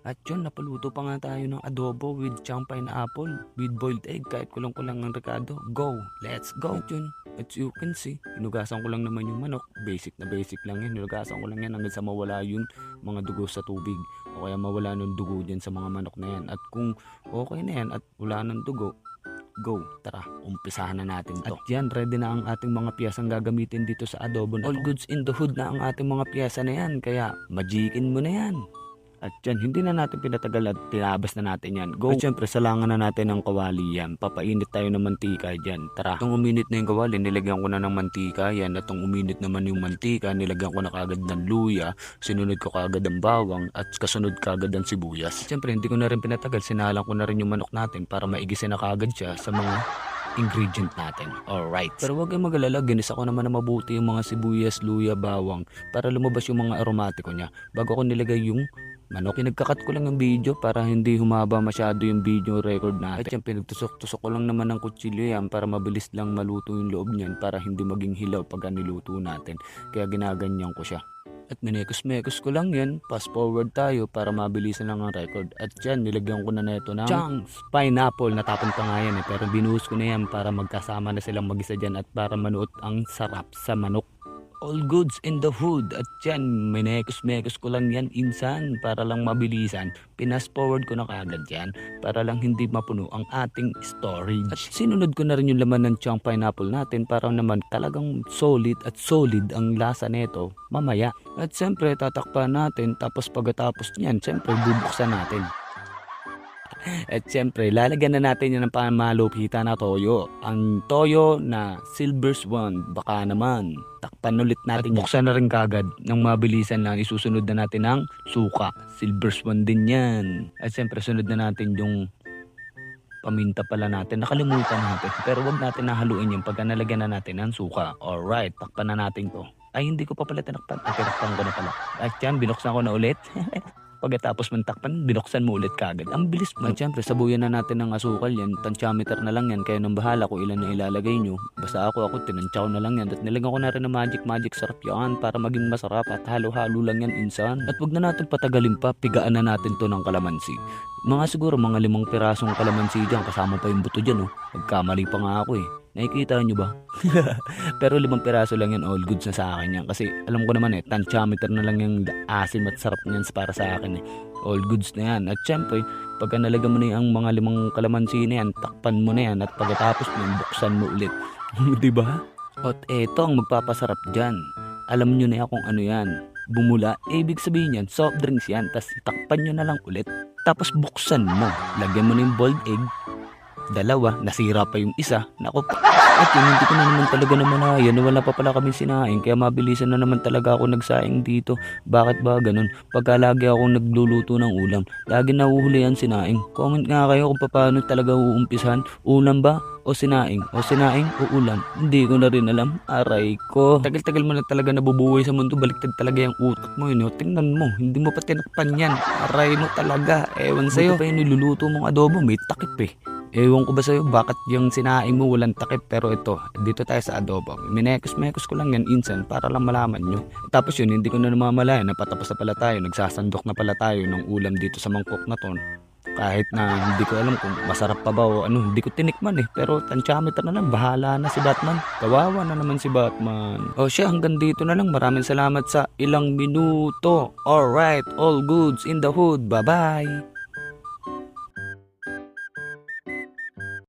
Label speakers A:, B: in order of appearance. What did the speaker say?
A: At yun, napaluto pa nga tayo ng adobo with chang pineapple, with boiled egg, kahit kulang-kulang ang rekado. Go! Let's go! At yun, as you can see, hinugasan ko lang naman yung manok. Basic na basic lang yan. Hinugasan ko lang yan hanggang sa mawala yung mga dugo sa tubig. O kaya mawala ng dugo dyan sa mga manok na yan. At kung okay na yan at wala ng dugo, go, tara, umpisahan na natin to. At yan, ready na ang ating mga piyesang gagamitin dito sa adobo na all goods in the hood na ang ating mga piyesa na yan. Kaya, magikin mo na yan. At yan, hindi na natin pinatagal at tinabas na natin yan. Go! At syempre, salangan na natin ng kawali yan. Papainit tayo ng mantika dyan. Tara, itong uminit na yung kawali, nilagyan ko na ng mantika yan. At itong uminit naman yung mantika, nilagyan ko na kagad ng luya. Sinunod ko kagad ang bawang at kasunod kagad ang sibuyas. Syempre, hindi ko na rin pinatagal. Sinalang ko na rin yung manok natin para maigisin na kagad siya sa mga ingredient natin. Alright. Pero huwag kayong mag-alala, ginisa ko naman na mabuti yung mga sibuyas, luya, bawang para lumabas yung mga aromatiko niya. Bago ko nilagay yung manok, pinagkakat ko lang yung video para hindi humaba masyado yung video record natin. At yan, pinagtusok-tusok ko lang naman ng kutsilyo yan para mabilis lang maluto yung loob niyan para hindi maging hilaw pag niluto natin. Kaya ginaganyan ko siya. At minekos-mekos ko lang yan. Fast forward tayo para mabilisan lang ang record. At yan, nilagyan ko na neto ng chunks pineapple. Natapon pa nga yan pero binuhos ko na yan para magkasama na silang mag-isa dyan at para manuot ang sarap sa manok. All goods in the hood. At yan, minekos-mekos ko lang yan insan para lang mabilisan. Pinas forward ko na kagad yan para lang hindi mapuno ang ating storage. At sinunod ko na rin yung laman ng chunk pineapple natin para naman talagang solid ang lasa nito mamaya. At siyempre tatakpan natin tapos pagkatapos niyan, siyempre bubuksan natin. At syempre, lalagyan na natin yan ng pamalupita na toyo. Ang toyo na Silver Swan, baka naman. Takpan ulit natin yan. At buksan na rin kagad ng mabilisan lang. Isusunod na natin ang suka. Silver Swan din yan. At syempre, sunod na natin yung paminta pala natin. Nakalimutan natin. Pero wag natin nahaluin yung pagka nalagyan na natin ng suka. Alright, takpan na natin to. Ay, hindi ko pa pala tinakpan. Ay, tinakpan ko na pala. At yan, binuksan ko na ulit. Pagkatapos mantakpan, binuksan mo ulit kagad. Ang bilis mo. At syempre, sabuyan na natin ng asukal yan. Tansyameter na lang yan. Kaya nang bahala kung ilan na ilalagay nyo. Basta ako, tinansya ko na lang yan. At nilagyan ko na rin ng magic sarap yan para maging masarap. At halo-halo lang yan insan. At wag na natin patagalin pa. Pigaan na natin to ng kalamansi. Siguro mga 5 pirasong kalamansi dyan. Kasama pa yung buto dyan. Nagkamali pa nga ako Nakikita nyo ba? Pero 5 piraso lang yan, all goods na sa akin yan. Kasi alam ko naman tansyameter na lang yung asim at sarap niyan para sa akin All goods na yan. At syempre, pagka nalagyan mo na yung mga 5 kalamansi na yan, takpan mo na yan at pagkatapos mo, buksan mo ulit. Diba? At eto ang magpapasarap dyan. Alam nyo na yan kung ano yan. Bumula, ibig sabihin yan, soft drinks yan. Tapos takpan nyo na lang ulit. Tapos buksan mo. Lagyan mo na yung boiled egg. 2, nasira pa yung isa. Naku, at yun, hindi ko na naman talaga namalayan. Wala pa pala kami sinaing. Kaya mabilisan na naman talaga ako nagsaing dito. Bakit ba ganun? Pagka lagi akong nagluluto ng ulam, lagi nahuhuli ang sinaing. Comment nga kayo kung paano talaga uumpisahan. Ulam ba? O sinaing? O sinaing? O ulam? Hindi ko na rin alam. Aray ko. Tagal-tagal mo na talaga nabubuhay sa mundo. Baliktad talaga yung utak mo Tingnan mo. Hindi mo pa tinakpan yan. Aray mo talaga. Ewan sa'yo. Ito pa yung niluluto mong adobo. May takip Ewan ko ba sa'yo bakit yung sinaing mo walang takip. Pero ito, dito tayo sa adobo. Minekos-mekos ko lang yan insan para lang malaman nyo. Tapos yun, hindi ko na namamalayan. Napatapos na pala tayo. Nagsasandok na pala tayo ng ulam dito sa mangkok na to. Kahit na hindi ko alam kung masarap pa ba o ano, hindi ko tinikman Pero tansyameter na lang, bahala na si Batman. Kawawa na naman si Batman. O siya, hanggang dito na lang. Maraming salamat sa ilang minuto. Alright, all goods in the hood. Bye-bye.